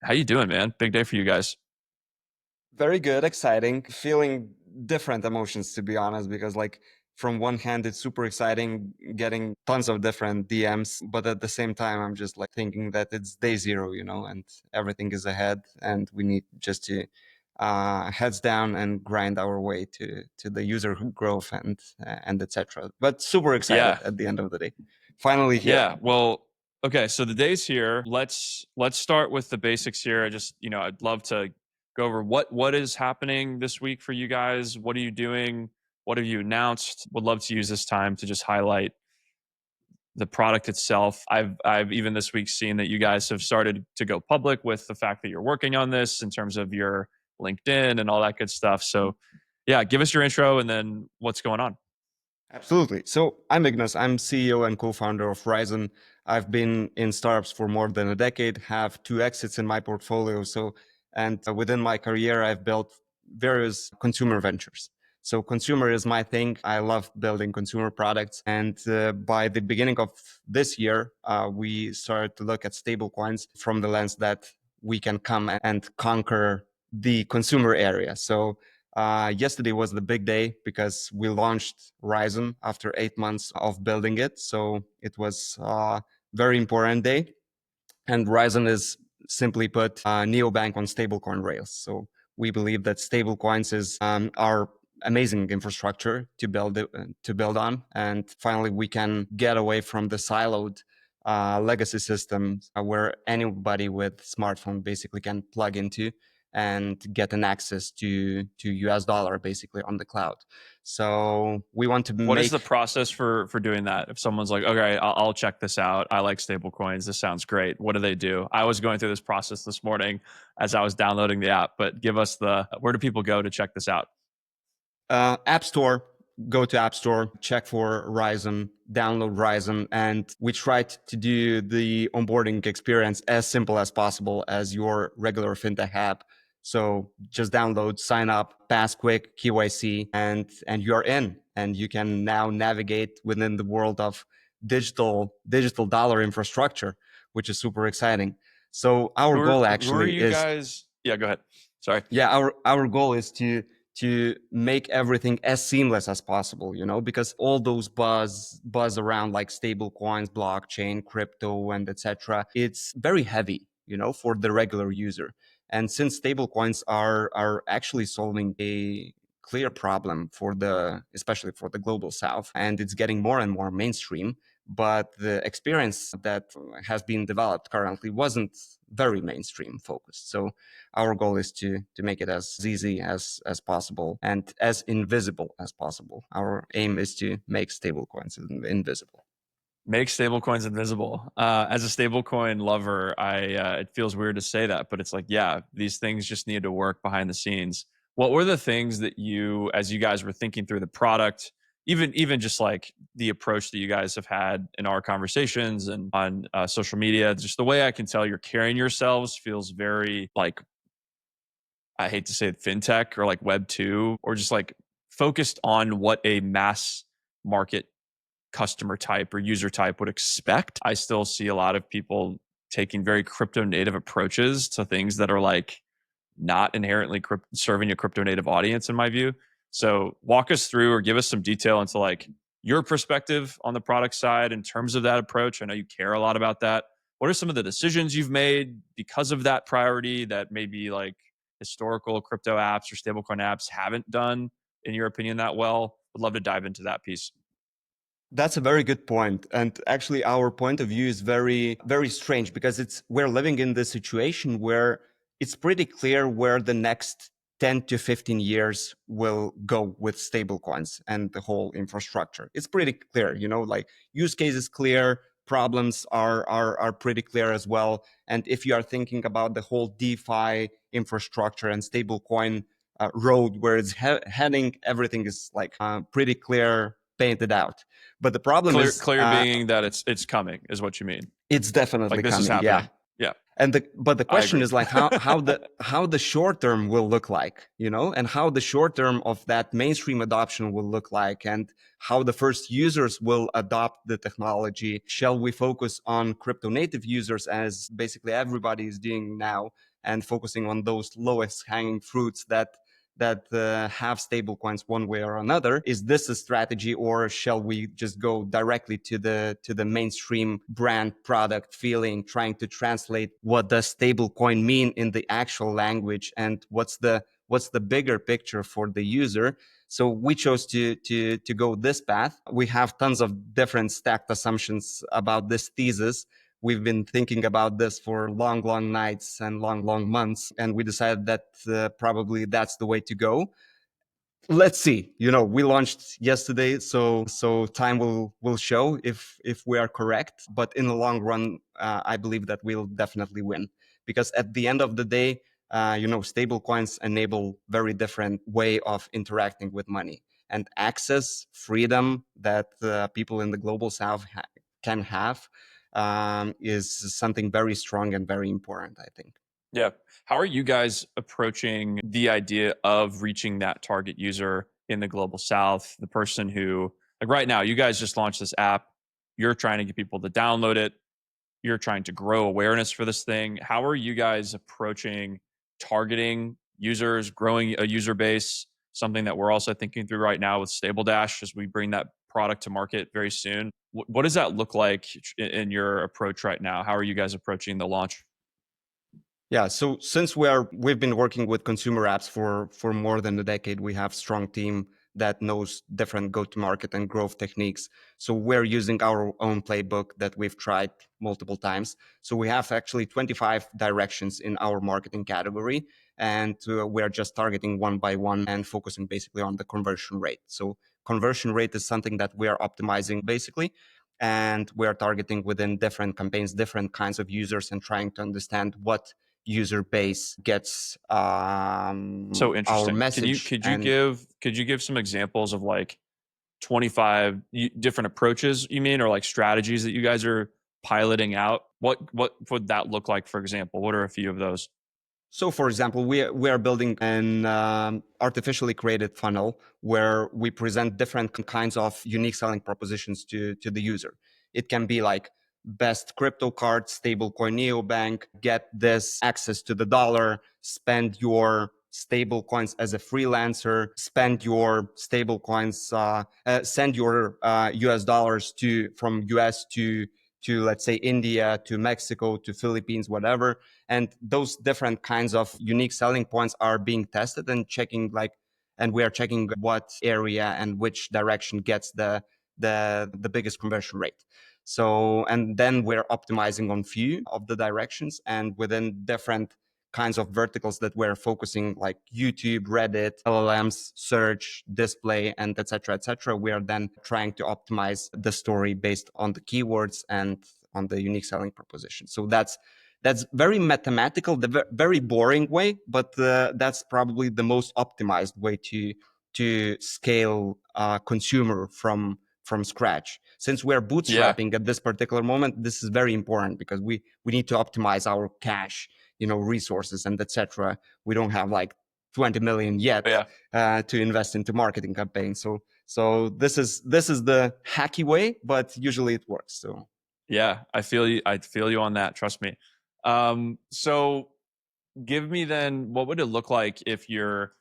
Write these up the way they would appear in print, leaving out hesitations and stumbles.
How you doing, man? Big day for you guys. Very good, exciting, feeling different emotions to be honest, because like from one hand it's super exciting getting tons of different DMs, but at the same time I'm just like thinking that it's day zero, and everything is ahead and we need just to heads down and grind our way to the user growth and etc. But super excited Yeah. at the end of the day. Finally here. Yeah. Well, okay, so the day's here. Let's start with the basics here. I'd love to go over what is happening this week for you guys. What are you doing? What have you announced? Would love to use this time to just highlight the product itself. I've even this week seen that you guys have started to go public with the fact that you're working on this in terms of your LinkedIn and all that good stuff. So, yeah, give us your intro and then what's going on. Absolutely. So I'm Ignas. I'm CEO and co-founder of Rizon. I've been in startups for more than a decade, have two exits in my portfolio. And within my career, I've built various consumer ventures. So consumer is my thing. I love building consumer products. And by the beginning of this year, we started to look at stablecoins from the lens that we can come and conquer the consumer area. So yesterday was the big day because we launched Rizon after 8 months of building it. So it was a very important day. And Rizon is simply put neobank on stablecoin rails. So we believe that stablecoins is our amazing infrastructure to build on. And finally, we can get away from the siloed legacy system where anybody with smartphone basically can plug into and get an access to US dollar basically on the cloud. So we want to What is the make process for doing that? If someone's like, okay, I'll check this out. I like stable coins. This sounds great. What do they do? I was going through this process this morning as I was downloading the app, but give us the where do people go to check this out? App Store, go to App Store, check for Rizon, download Rizon, and we tried to do the onboarding experience as simple as possible as your regular fintech app. So just download, sign up, pass quick KYC, and you're in. And you can now navigate within the world of digital dollar infrastructure, which is super exciting. So our goal Who are actually you is guys? Yeah, go ahead. Sorry. yeah, our goal is to make everything as seamless as possible, because all those buzz around like stable coins, blockchain, crypto, and etc. It's very heavy, for the regular user. And since stable coins are actually solving a clear problem especially for the global south, and it's getting more and more mainstream, but the experience that has been developed currently wasn't very mainstream focused. So our goal is to make it as easy as possible and as invisible as possible. Our aim is to make stablecoins invisible. Make stablecoins invisible. As a stablecoin lover, I it feels weird to say that, but it's like, yeah, these things just need to work behind the scenes. What were the things that you, as you guys were thinking through the product, even just like the approach that you guys have had in our conversations and on social media, just the way I can tell you're carrying yourselves feels very like, I hate to say it, fintech or like Web two, or just like focused on what a mass market customer type or user type would expect. I still see a lot of people taking very crypto native approaches to things that are like not inherently serving a crypto native audience, in my view. So, walk us through or give us some detail into like your perspective on the product side in terms of that approach. I know you care a lot about that. What are some of the decisions you've made because of that priority that maybe like historical crypto apps or stablecoin apps haven't done, in your opinion, that well? Would love to dive into that piece. That's a very good point. And actually, our point of view is very, very strange because we're living in this situation where it's pretty clear where the next 10 to 15 years will go with stablecoins and the whole infrastructure. It's pretty clear, like use case is clear, problems are pretty clear as well. And if you are thinking about the whole DeFi infrastructure and stablecoin road where it's heading, everything is like pretty clear, painted out. But the problem Clear, is, clear being that it's coming is what you mean. it's definitely Like this is coming. Yeah, happening. Yeah, And but the I question agree. is like how the short term will look like, you know, and how the short term of that mainstream adoption will look like, and how the first users will adopt the technology. Shall we focus on crypto native users, as basically everybody is doing now, and focusing on those lowest hanging fruits that have stable coins one way or another? Is this a strategy, or shall we just go directly to the mainstream brand product feeling, trying to translate what does stable coin mean in the actual language, and what's the bigger picture for the user? So we chose to go this path. We have tons of different stacked assumptions about this thesis. We've been thinking about this for long nights and long months, and we decided that probably that's the way to go. Let's see. You know, we launched yesterday, so time will show if we are correct. But in the long run, I believe that we'll definitely win, because at the end of the day, you know, stable coins enable very different way of interacting with money, and access freedom that people in the global south can have is something very strong and very important, I think. Yeah. How are you guys approaching the idea of reaching that target user in the global south? The person who, like right now, you guys just launched this app. You're trying to get people to download it. You're trying to grow awareness for this thing. How are you guys approaching targeting users, growing a user base? Something that we're also thinking through right now with StableDash as we bring that product to market very soon. What does that look like in your approach right now? How are you guys approaching the launch? Yeah, so since we've been working with consumer apps for more than a decade, we have strong team that knows different go-to-market and growth techniques. So we're using our own playbook that we've tried multiple times. So we have actually 25 directions in our marketing category, and we're just targeting one by one and focusing basically on the conversion rate. So conversion rate is something that we are optimizing basically, and we're targeting within different campaigns, different kinds of users, and trying to understand what user base gets So our interesting. Can you message. And could you give some examples of like 25 different approaches you mean, or like strategies that you guys are piloting out? What would that look like, for example? What are a few of those? so, for example, we are building an artificially created funnel where we present different kinds of unique selling propositions to the user. It can be like best crypto card, stablecoin neobank, get this access to the dollar, spend your stable coins as a freelancer, spend your stable coins, send your US dollars to from US to let's say India, to Mexico, to Philippines, whatever. And those different kinds of unique selling points are being tested and checking like, and we are checking what area and which direction gets the biggest conversion rate. So, and then we're optimizing on few of the directions, and within different kinds of verticals that we're focusing, like YouTube, Reddit, LLMs, search, display, and etc., etc. We are then trying to optimize the story based on the keywords and on the unique selling proposition. So that's very mathematical, the very boring way, but that's probably the most optimized way to scale consumer from scratch. Since we're Yeah. bootstrapping at this particular moment, this is very important because we need to optimize our cash, you know, resources and etc. We don't have like 20 million yet Yeah. to invest into marketing campaigns. So this is the hacky way, but usually it works. So Yeah. I feel you. I feel you on that. Trust me. So give me then, what would it look like if you're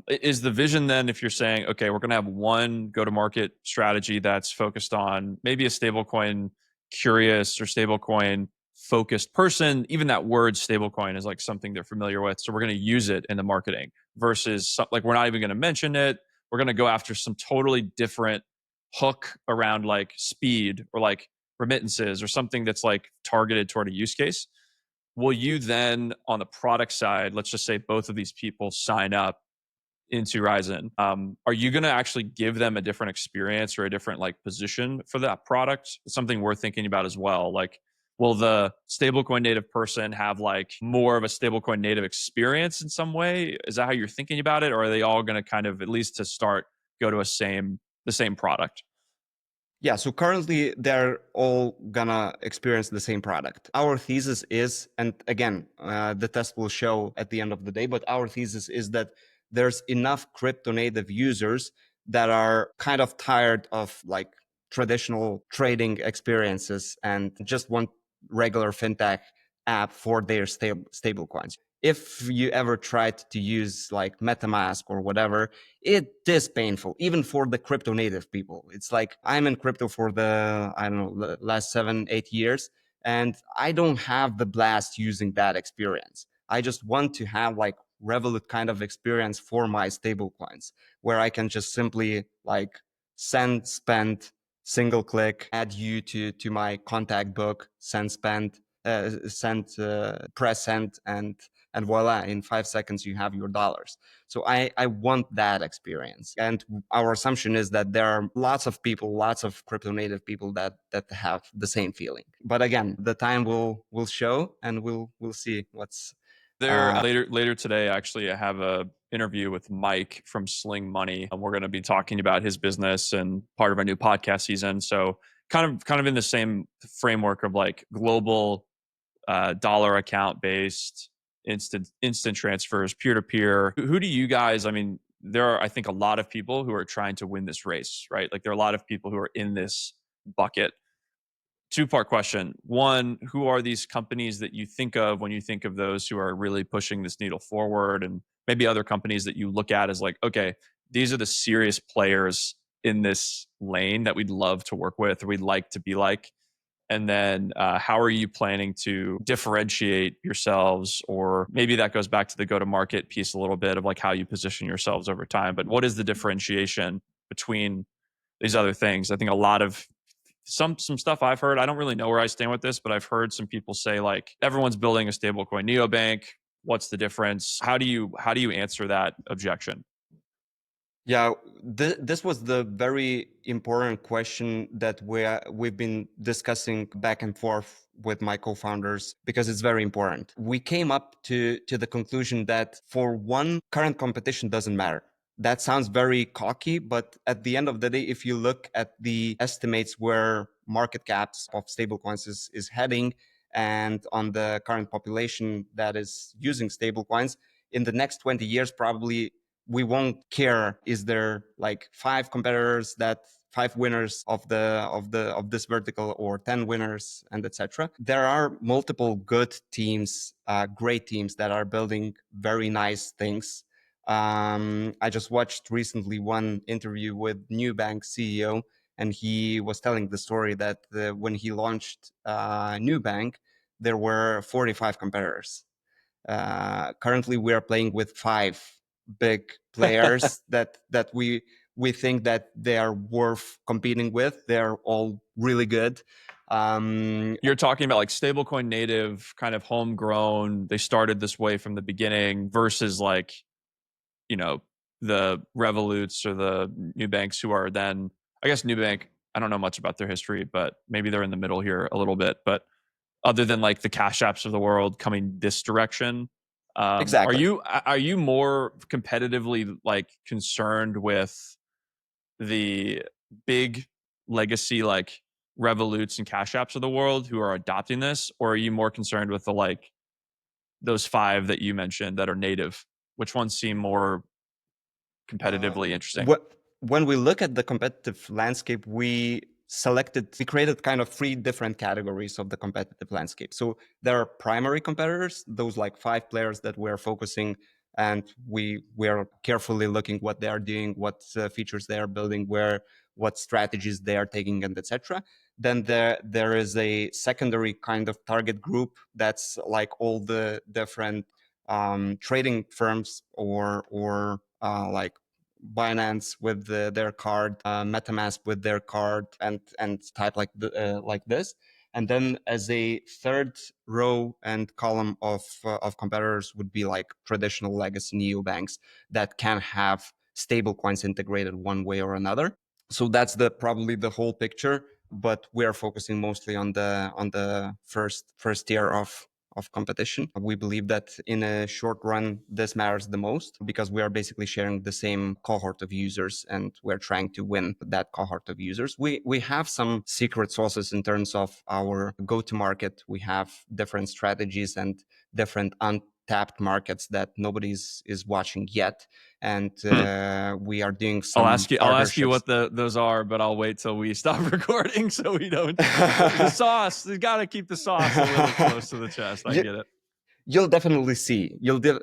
is the vision then, if you're saying, okay, we're going to have one go to market strategy that's focused on maybe a stablecoin curious or stablecoin focused person, even that word stablecoin is like something they're familiar with. So we're going to use it in the marketing versus like, we're not even going to mention it. We're going to go after some totally different hook around like speed or like remittances or something that's like targeted toward a use case. Will you then, on the product side, let's just say both of these people sign up into Rizon, are you going to actually give them a different experience or a different like position for that product? It's something we're thinking about as well. Like, will the stablecoin native person have like more of a stablecoin native experience in some way? Is that how you're thinking about it, or are they all going to kind of, at least to start, go to the same product? Yeah, so currently they're all gonna experience the same product. Our thesis is, and again, the test will show at the end of the day, but our thesis is that there's enough crypto native users that are kind of tired of like traditional trading experiences and just want regular fintech app for their stable coins. If you ever tried to use like MetaMask or whatever, it is painful, even for the crypto native people. It's like I'm in crypto for the, I don't know, the last 7, 8 years, and I don't have the blast using that experience. I just want to have like Revolut kind of experience for my stable coins, where I can just simply like send, spend, single click, add you to my contact book, send, spend, press send, and voila, in 5 seconds you have your dollars. So I want that experience. And our assumption is that there are lots of people, lots of crypto native people that have the same feeling. But again, the time will show, and we'll see what's There later today, actually, I have a interview with Mike from Sling Money. We're going to be talking about his business and part of our new podcast season. So kind of in the same framework of like global dollar account based instant transfers, peer to peer. Who do you guys? I mean, there are I think a lot of people who are trying to win this race, right? Like there are a lot of people who are in this bucket. Two-part question. One, who are these companies that you think of when you think of those who are really pushing this needle forward? And maybe other companies that you look at as like, okay, these are the serious players in this lane that we'd love to work with or we'd like to be like. And then how are you planning to differentiate yourselves? Or maybe that goes back to the go to market piece a little bit of like how you position yourselves over time. But what is the differentiation between these other things? I think a lot of some stuff I've heard, I don't really know where I stand with this, but I've heard some people say like everyone's building a stablecoin neobank. What's the difference? How do you answer that objection? Yeah, this was the very important question that we've been discussing back and forth with my co-founders because it's very important. We came up to the conclusion that for one, current competition doesn't matter. That sounds very cocky, but at the end of the day, if you look at the estimates where market caps of stablecoins is heading and on the current population that is using stablecoins, in the next 20 years, probably we won't care is there like five winners of this vertical or 10 winners and etc. There are multiple good teams, great teams that are building very nice things. I just watched recently one interview with Neobank CEO, and he was telling the story that when he launched Neobank, there were 45 competitors. Currently, we are playing with five big players that we think that they are worth competing with. They're all really good. You're talking about like stablecoin native, kind of homegrown. They started this way from the beginning versus like, you know, the Revoluts or the new banks who are then, I guess Nubank, I don't know much about their history, but maybe they're in the middle here a little bit. But other than like the cash apps of the world coming this direction, are Exactly. you more competitively like concerned with the big legacy like Revoluts and cash apps of the world who are adopting this, or are you more concerned with the like those five that you mentioned that are native? Which ones seem more competitively interesting? When we look at the competitive landscape, we created kind of three different categories of the competitive landscape. So there are primary competitors, those like five players that we're focusing, and we are carefully looking what they are doing, what features they are building, what strategies they are taking, and etc. Then there is a secondary kind of target group that's like all the different trading firms or like Binance with their card, MetaMask with their card, and type like this. And then as a third row and column of competitors would be like traditional legacy neobanks that can have stable coins integrated one way or another. So that's the probably the whole picture, but we are focusing mostly on the first tier of competition. We believe that in a short run, this matters the most because we are basically sharing the same cohort of users and we're trying to win that cohort of users. We have some secret sauces in terms of our go-to-market. We have different strategies and different untapped markets that nobody's is watching yet. And we are doing some I'll ask you partnerships. what those are, but I'll wait till we stop recording so we don't. The sauce, you got to keep the sauce a little close to the chest. I You, get it. you'll definitely see.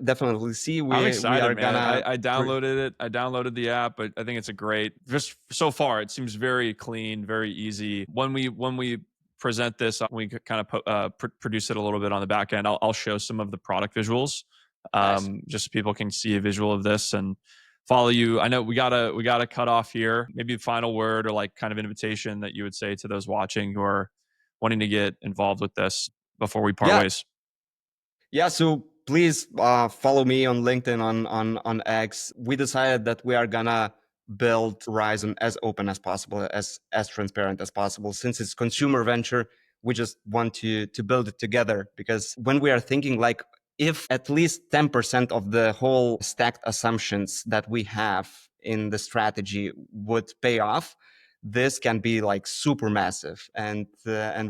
Definitely see. I'm We excited, are man. gonna. I downloaded it. I downloaded the app, but I think it's a great. Just so far, it seems very clean, very easy. When we present this, we kind of produce it a little bit on the back end. I'll show some of the product visuals, Nice. just so people can see a visual of this and follow you. I know we gotta cut off here. Maybe the final word or like kind of invitation that you would say to those watching who are wanting to get involved with this before we part Yeah, ways. yeah. So please follow me on LinkedIn, on X. We decided that we are gonna build Rizon as open as possible, as transparent as possible. Since it's consumer venture, we just want to build it together because when we are thinking like if at least 10% of the whole stacked assumptions that we have in the strategy would pay off, this can be like super massive. And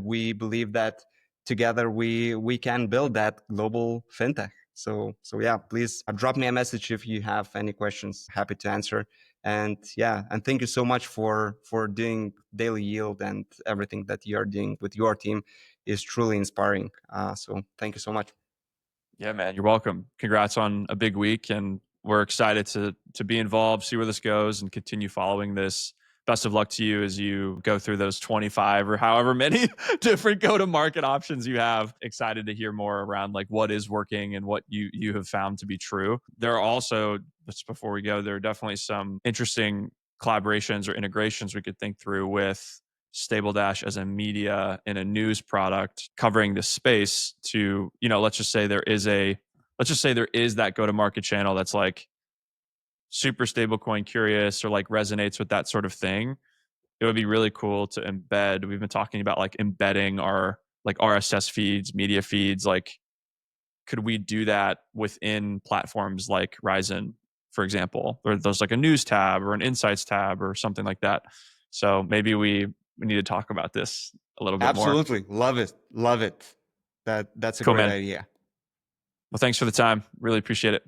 we believe that together we can build that global fintech. So yeah, please drop me a message if you have any questions. Happy to answer. And yeah, and thank you so much for doing daily yield, and everything that you are doing with your team is truly inspiring. So thank you so much. Yeah, man, you're welcome. Congrats on a big week, and we're excited to be involved, see where this goes, and continue following this. Best of luck to you as you go through those 25 or however many different go-to-market options you have. Excited to hear more around like what is working and what you have found to be true. There are also, just before we go, there are definitely some interesting collaborations or integrations we could think through with StableDash as a media and a news product covering this space to, let's just say there is that go to market channel that's like super stablecoin curious or like resonates with that sort of thing. It would be really cool to embed. We've been talking about like embedding our like RSS feeds, media feeds. Like, could we do that within platforms like Rizon, for example, or there's like a news tab or an insights tab or something like that? So maybe we need to talk about this a little bit more. Absolutely, love it, love it. That's a Cool, great man. idea. Well, thanks for the time. Really appreciate it.